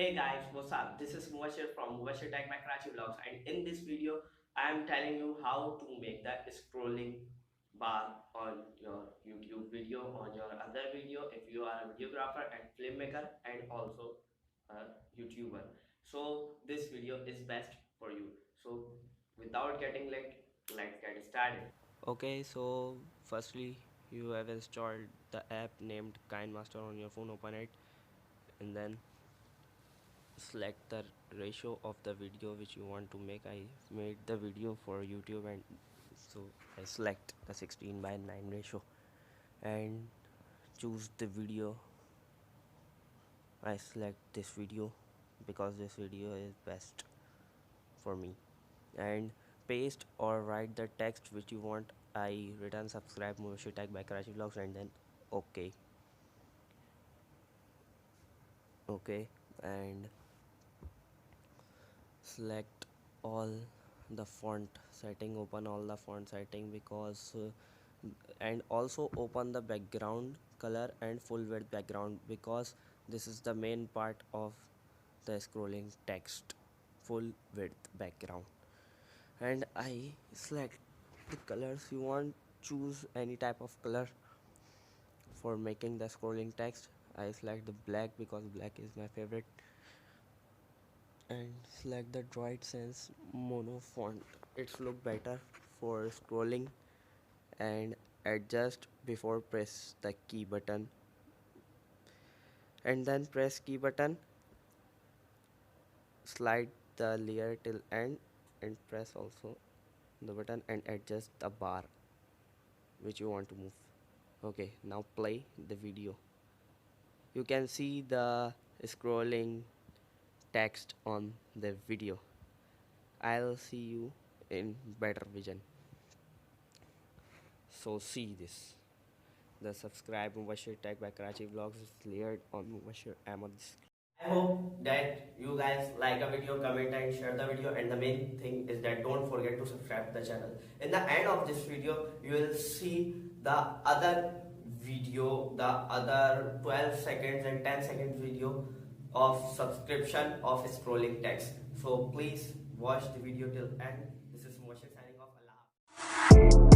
Hey guys, what's up? This is Mubashir from Mubashir Tech by Karachi Vlogs, and in this video, I am telling you how to make the scrolling bar on your YouTube video, on your other video, if you are a videographer and filmmaker, and also a YouTuber. So this video is best for you. So without getting late, let's get started. Okay, so firstly, you have installed the app named KineMaster on your phone. Open it, and then select the ratio of the video which you want to make. I made the video for YouTube, and so I select the 16:9 ratio and choose the video. I select this video because this video is best for me, and paste or write the text which you want. I written subscribe Mubashir Tech by Karachi Vlogs, and then okay, and select all the font setting, open all the font setting, because and also open the background color and full width background, because this is the main part of the scrolling text, full width background. And I select the colors you want, choose any type of color for making the scrolling text. I select the black because black is my favorite, and select the Droid Sense mono font. It's look better for scrolling, and adjust before press the key button, and then press key button, slide the layer till end, and press also the button and adjust the bar which you want to move. Okay, now play the video. You can see the scrolling text on the video. I'll see you in better vision. So see this. The subscribe Mubashir Tech by Karachi Vlogs is layered on Mubashir Ahmad. I hope that you guys like a video, comment and share the video, and the main thing is that don't forget to subscribe to the channel. In the end of this video, you will see the other video, the other 12 seconds and 10 seconds video of subscription of scrolling text. So please watch the video till end. This is Mubashir signing off. Allah.